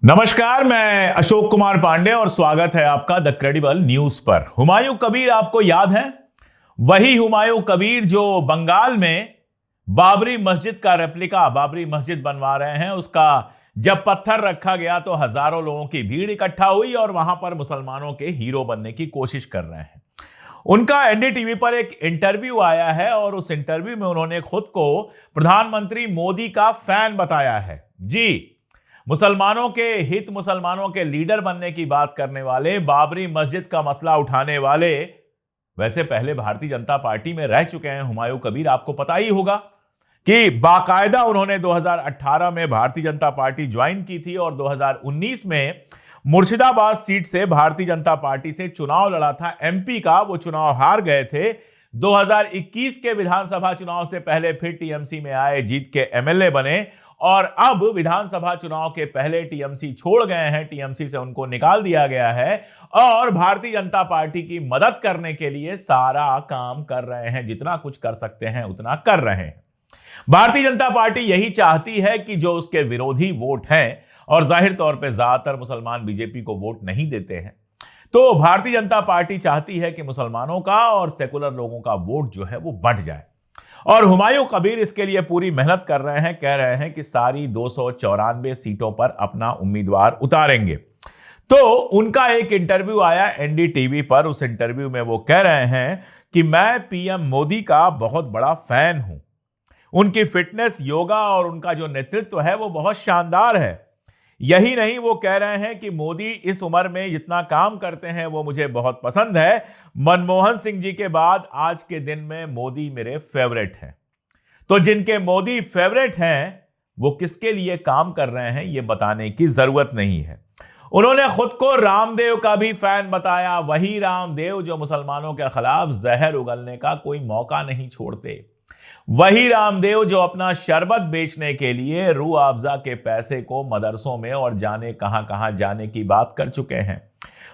नमस्कार, मैं अशोक कुमार पांडे और स्वागत है आपका द क्रेडिबल न्यूज पर। हुमायूं कबीर आपको याद है? वही हुमायूं कबीर जो बंगाल में बाबरी मस्जिद का रेप्लिका बाबरी मस्जिद बनवा रहे हैं। उसका जब पत्थर रखा गया तो हजारों लोगों की भीड़ इकट्ठा हुई और वहां पर मुसलमानों के हीरो बनने की कोशिश कर रहे हैं। उनका एनडीटीवी पर एक इंटरव्यू आया है और उस इंटरव्यू में उन्होंने खुद को प्रधानमंत्री मोदी का फैन बताया है। जी, मुसलमानों के हित, मुसलमानों के लीडर बनने की बात करने वाले, बाबरी मस्जिद का मसला उठाने वाले, वैसे पहले भारतीय जनता पार्टी में रह चुके हैं हुमायूं कबीर। आपको पता ही होगा कि बाकायदा उन्होंने 2018 में भारतीय जनता पार्टी ज्वाइन की थी और 2019 में मुर्शिदाबाद सीट से भारतीय जनता पार्टी से चुनाव लड़ा था। एमपी का वो चुनाव हार गए थे। 2021 के विधानसभा चुनाव से पहले फिर टीएमसी में आए, जीत के एमएलए बने और अब विधानसभा चुनाव के पहले टीएमसी छोड़ गए हैं। टीएमसी से उनको निकाल दिया गया है और भारतीय जनता पार्टी की मदद करने के लिए सारा काम कर रहे हैं। जितना कुछ कर सकते हैं उतना कर रहे हैं। भारतीय जनता पार्टी यही चाहती है कि जो उसके विरोधी वोट हैं, और जाहिर तौर पे ज्यादातर मुसलमान बीजेपी को वोट नहीं देते हैं, तो भारतीय जनता पार्टी चाहती है कि मुसलमानों का और सेकुलर लोगों का वोट जो है वो बढ़ जाए। और हुमायूं कबीर इसके लिए पूरी मेहनत कर रहे हैं। कह रहे हैं कि सारी 294 सीटों पर अपना उम्मीदवार उतारेंगे। तो उनका एक इंटरव्यू आया एनडीटीवी पर। उस इंटरव्यू में वो कह रहे हैं कि मैं पीएम मोदी का बहुत बड़ा फैन हूं। उनकी फिटनेस, योगा और उनका जो नेतृत्व है वो बहुत शानदार है। यही नहीं, वो कह रहे हैं कि मोदी इस उम्र में जितना काम करते हैं वो मुझे बहुत पसंद है। मनमोहन सिंह जी के बाद आज के दिन में मोदी मेरे फेवरेट हैं। तो जिनके मोदी फेवरेट हैं वो किसके लिए काम कर रहे हैं ये बताने की जरूरत नहीं है। उन्होंने खुद को रामदेव का भी फैन बताया। वही रामदेव जो मुसलमानों के खिलाफ जहर उगलने का कोई मौका नहीं छोड़ते। वही रामदेव जो अपना शरबत बेचने के लिए रूह अफ़ज़ा के पैसे को मदरसों में और जाने कहां कहां जाने की बात कर चुके हैं।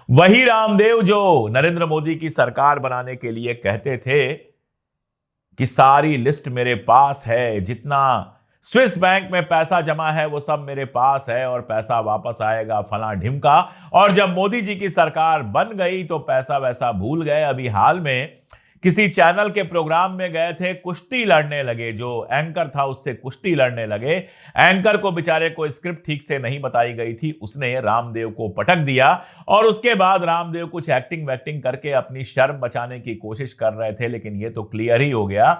वही रामदेव जो नरेंद्र मोदी की सरकार बनाने के लिए कहते थे कि सारी लिस्ट मेरे पास है, जितना स्विस बैंक में पैसा जमा है वो सब मेरे पास है और पैसा वापस आएगा फला ढिमका। और जब मोदी जी की सरकार बन गई तो पैसा वैसा भूल गए। अभी हाल में किसी चैनल के प्रोग्राम में गए थे, कुश्ती लड़ने लगे। जो एंकर था उससे कुश्ती लड़ने लगे। एंकर को बेचारे को स्क्रिप्ट ठीक से नहीं बताई गई थी, उसने रामदेव को पटक दिया और उसके बाद रामदेव कुछ एक्टिंग वैक्टिंग करके अपनी शर्म बचाने की कोशिश कर रहे थे। लेकिन ये तो क्लियर ही हो गया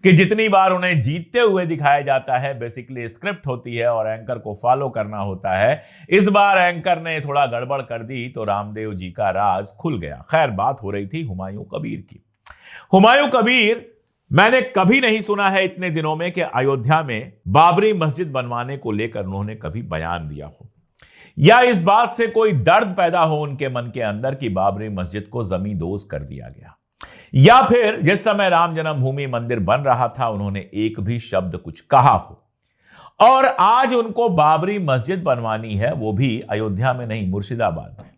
कि जितनी बार उन्हें जीतते हुए दिखाया जाता है बेसिकली स्क्रिप्ट होती है और एंकर को फॉलो करना होता है। इस बार एंकर ने थोड़ा गड़बड़ कर दी तो रामदेव जी का राज खुल गया। खैर, बात हो रही थी हुमायूं कबीर की। हुमायूं कबीर, मैंने कभी नहीं सुना है इतने दिनों में कि अयोध्या में बाबरी मस्जिद बनवाने को लेकर उन्होंने कभी बयान दिया हो या इस बात से कोई दर्द पैदा हो उनके मन के अंदर कि बाबरी मस्जिद को जमींदोज कर दिया गया, या फिर जिस समय राम जन्मभूमि मंदिर बन रहा था उन्होंने एक भी शब्द कुछ कहा हो। और आज उनको बाबरी मस्जिद बनवानी है, वो भी अयोध्या में नहीं, मुर्शिदाबाद में।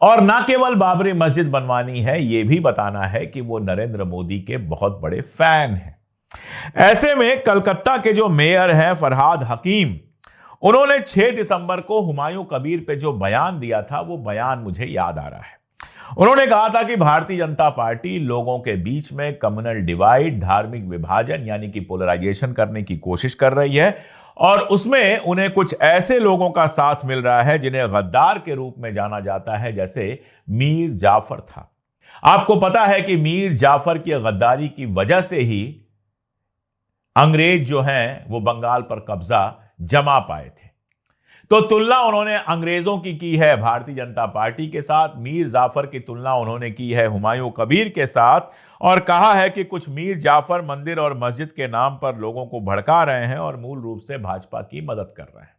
और ना केवल बाबरी मस्जिद बनवानी है, यह भी बताना है कि वो नरेंद्र मोदी के बहुत बड़े फैन हैं। ऐसे में कलकत्ता के जो मेयर हैं फरहाद हकीम, उन्होंने 6 दिसंबर को हुमायूं कबीर पे जो बयान दिया था वो बयान मुझे याद आ रहा है। उन्होंने कहा था कि भारतीय जनता पार्टी लोगों के बीच में कम्युनल डिवाइड, धार्मिक विभाजन यानी कि पोलराइजेशन करने की कोशिश कर रही है और उसमें उन्हें कुछ ऐसे लोगों का साथ मिल रहा है जिन्हें गद्दार के रूप में जाना जाता है, जैसे मीर जाफर था। आपको पता है कि मीर जाफर की गद्दारी की वजह से ही अंग्रेज जो हैं वो बंगाल पर कब्जा जमा पाए थे। तो तुलना उन्होंने अंग्रेजों की है भारतीय जनता पार्टी के साथ। मीर जाफर की तुलना उन्होंने की है हुमायूं कबीर के साथ और कहा है कि कुछ मीर जाफर मंदिर और मस्जिद के नाम पर लोगों को भड़का रहे हैं और मूल रूप से भाजपा की मदद कर रहे हैं।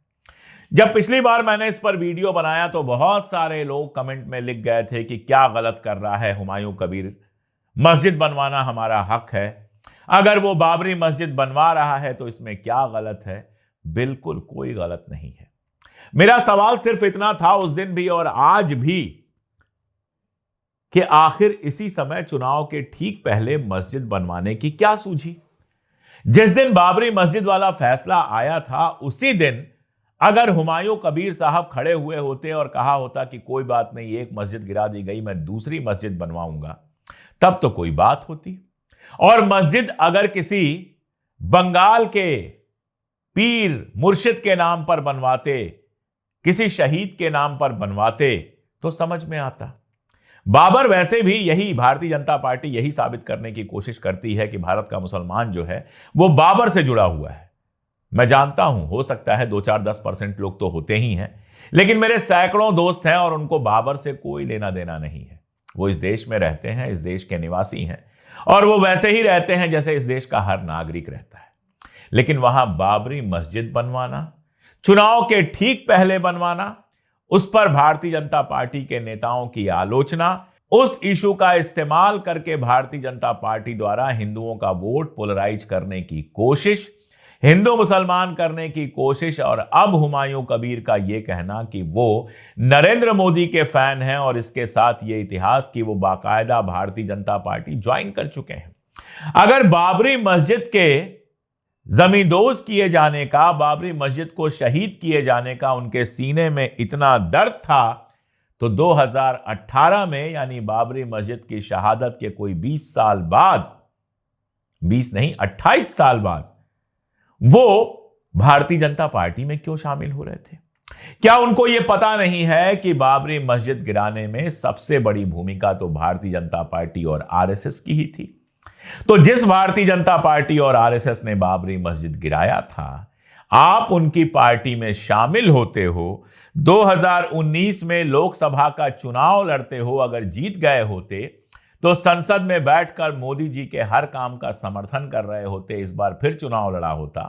जब पिछली बार मैंने इस पर वीडियो बनाया तो बहुत सारे लोग कमेंट में लिख गए थे कि क्या गलत कर रहा है हुमायूं कबीर, मस्जिद बनवाना हमारा हक है, अगर वो बाबरी मस्जिद बनवा रहा है तो इसमें क्या गलत है। बिल्कुल कोई गलत नहीं है। मेरा सवाल सिर्फ इतना था उस दिन भी और आज भी कि आखिर इसी समय चुनाव के ठीक पहले मस्जिद बनवाने की क्या सूझी। जिस दिन बाबरी मस्जिद वाला फैसला आया था उसी दिन अगर हुमायूं कबीर साहब खड़े हुए होते और कहा होता कि कोई बात नहीं, एक मस्जिद गिरा दी गई, मैं दूसरी मस्जिद बनवाऊंगा, तब तो कोई बात होती। और मस्जिद अगर किसी बंगाल के पीर मुर्शिद के नाम पर बनवाते, किसी शहीद के नाम पर बनवाते, तो समझ में आता। बाबर वैसे भी यही, भारतीय जनता पार्टी यही साबित करने की कोशिश करती है कि भारत का मुसलमान जो है वो बाबर से जुड़ा हुआ है। मैं जानता हूं, हो सकता है 2-4-10% लोग तो होते ही हैं, लेकिन मेरे सैकड़ों दोस्त हैं और उनको बाबर से कोई लेना देना नहीं है। वो इस देश में रहते हैं, इस देश के निवासी हैं, और वो वैसे ही रहते हैं जैसे इस देश का हर नागरिक रहता है। लेकिन वहां बाबरी मस्जिद बनवाना, चुनाव के ठीक पहले बनवाना, उस पर भारतीय जनता पार्टी के नेताओं की आलोचना, उस इशू का इस्तेमाल करके भारतीय जनता पार्टी द्वारा हिंदुओं का वोट पोलराइज करने की कोशिश, हिंदू मुसलमान करने की कोशिश, और अब हुमायूं कबीर का यह कहना कि वो नरेंद्र मोदी के फैन हैं, और इसके साथ ये इतिहास कि वो बाकायदा भारतीय जनता पार्टी ज्वाइन कर चुके हैं। अगर बाबरी मस्जिद के जमींदोज किए जाने का, बाबरी मस्जिद को शहीद किए जाने का उनके सीने में इतना दर्द था, तो 2018 में, यानी बाबरी मस्जिद की शहादत के कोई 20 साल बाद, 20 नहीं 28 साल बाद, वो भारतीय जनता पार्टी में क्यों शामिल हो रहे थे? क्या उनको यह पता नहीं है कि बाबरी मस्जिद गिराने में सबसे बड़ी भूमिका तो भारतीय जनता पार्टी और आरएसएस की ही थी? तो जिस भारतीय जनता पार्टी और आरएसएस ने बाबरी मस्जिद गिराया था, आप उनकी पार्टी में शामिल होते हो, 2019 में लोकसभा का चुनाव लड़ते हो, अगर जीत गए होते तो संसद में बैठकर मोदी जी के हर काम का समर्थन कर रहे होते, इस बार फिर चुनाव लड़ा होता।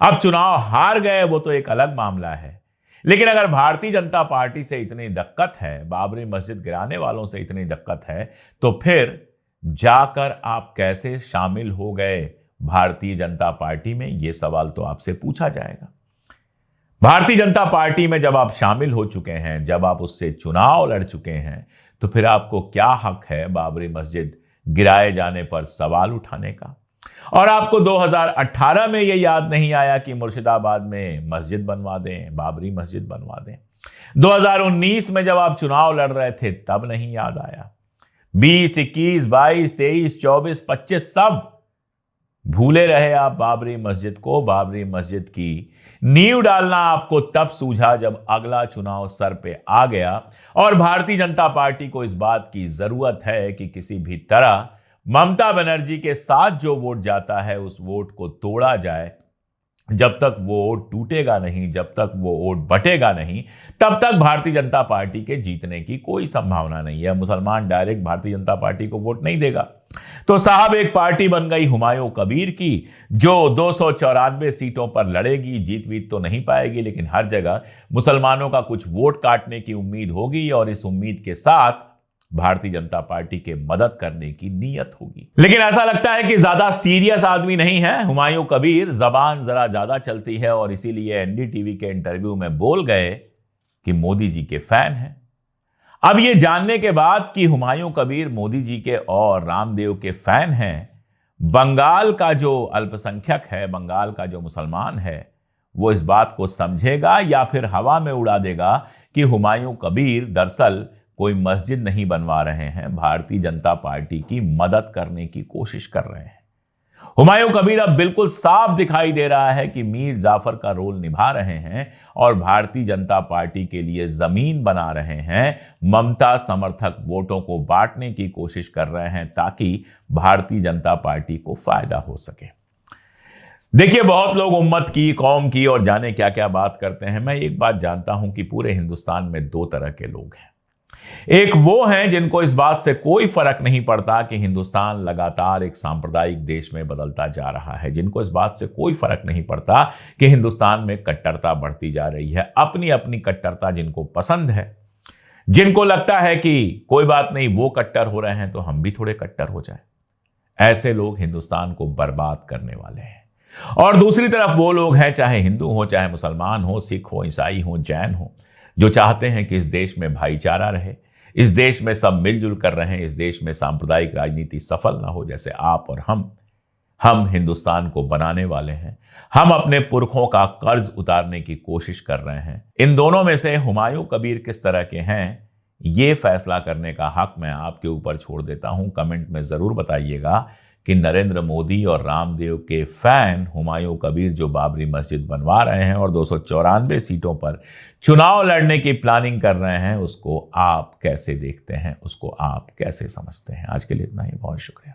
अब चुनाव हार गए, वो तो एक अलग मामला है, लेकिन अगर भारतीय जनता पार्टी से इतनी दिक्कत है, बाबरी मस्जिद गिराने वालों से इतनी दिक्कत है, तो फिर जाकर आप कैसे शामिल हो गए भारतीय जनता पार्टी में? यह सवाल तो आपसे पूछा जाएगा। भारतीय जनता पार्टी में जब आप शामिल हो चुके हैं, जब आप उससे चुनाव लड़ चुके हैं, तो फिर आपको क्या हक है बाबरी मस्जिद गिराए जाने पर सवाल उठाने का? और आपको 2018 में यह याद नहीं आया कि मुर्शिदाबाद में मस्जिद बनवा दें, बाबरी मस्जिद बनवा दें? 2019 में जब आप चुनाव लड़ रहे थे तब नहीं याद आया? 20, 21, 22, 23, 24, 25 सब भूले रहे आप बाबरी मस्जिद को। बाबरी मस्जिद की नींव डालना आपको तब सूझा जब अगला चुनाव सर पे आ गया और भारतीय जनता पार्टी को इस बात की जरूरत है कि किसी भी तरह ममता बनर्जी के साथ जो वोट जाता है उस वोट को तोड़ा जाए। जब तक वो वोट टूटेगा नहीं, जब तक वो वोट बटेगा नहीं, तब तक भारतीय जनता पार्टी के जीतने की कोई संभावना नहीं है। मुसलमान डायरेक्ट भारतीय जनता पार्टी को वोट नहीं देगा। तो साहब एक पार्टी बन गई हुमायूं कबीर की, जो 294 सीटों पर लड़ेगी। जीत वीत तो नहीं पाएगी, लेकिन हर जगह मुसलमानों का कुछ वोट काटने की उम्मीद होगी और इस उम्मीद के साथ भारतीय जनता पार्टी के मदद करने की नीयत होगी। लेकिन ऐसा लगता है कि ज्यादा सीरियस आदमी नहीं है हुमायूं कबीर, जबान जरा ज्यादा चलती है और इसीलिए एनडीटीवी के इंटरव्यू में बोल गए कि मोदी जी के फैन हैं। अब यह जानने के बाद कि हुमायूं कबीर मोदी जी के और रामदेव के फैन हैं, बंगाल का जो अल्पसंख्यक है, बंगाल का जो मुसलमान है, वो इस बात को समझेगा या फिर हवा में उड़ा देगा कि हुमायूं कबीर दरअसल कोई मस्जिद नहीं बनवा रहे हैं, भारतीय जनता पार्टी की मदद करने की कोशिश कर रहे हैं। हुमायूं कबीर अब बिल्कुल साफ दिखाई दे रहा है कि मीर जाफर का रोल निभा रहे हैं और भारतीय जनता पार्टी के लिए जमीन बना रहे हैं, ममता समर्थक वोटों को बांटने की कोशिश कर रहे हैं ताकि भारतीय जनता पार्टी को फायदा हो सके। देखिए, बहुत लोग उम्मत की, कौम की और जाने क्या क्या बात करते हैं। मैं एक बात जानता हूं कि पूरे हिंदुस्तान में दो तरह के लोग हैं। एक वो हैं जिनको इस बात से कोई फर्क नहीं पड़ता कि हिंदुस्तान लगातार एक सांप्रदायिक देश में बदलता जा रहा है, जिनको इस बात से कोई फर्क नहीं पड़ता कि हिंदुस्तान में कट्टरता बढ़ती जा रही है, अपनी अपनी कट्टरता जिनको पसंद है, जिनको लगता है कि कोई बात नहीं वो कट्टर हो रहे हैं तो हम भी थोड़े कट्टर हो जाए। ऐसे लोग हिंदुस्तान को बर्बाद करने वाले हैं। और दूसरी तरफ वो लोग हैं, चाहे हिंदू हो, चाहे मुसलमान हो, सिख हो, ईसाई हो, जैन हो, जो चाहते हैं कि इस देश में भाईचारा रहे, इस देश में सब मिलजुल कर रहें, इस देश में सांप्रदायिक राजनीति सफल ना हो, जैसे आप और हम हम हिंदुस्तान को बनाने वाले हैं, हम अपने पुरखों का कर्ज उतारने की कोशिश कर रहे हैं। इन दोनों में से हुमायूं कबीर किस तरह के हैं, ये फैसला करने का हक मैं आपके ऊपर छोड़ देता हूं। कमेंट में जरूर बताइएगा कि नरेंद्र मोदी और रामदेव के फैन हुमायूं कबीर जो बाबरी मस्जिद बनवा रहे हैं और 294 सीटों पर चुनाव लड़ने की प्लानिंग कर रहे हैं, उसको आप कैसे देखते हैं, उसको आप कैसे समझते हैं। आज के लिए इतना ही, बहुत शुक्रिया।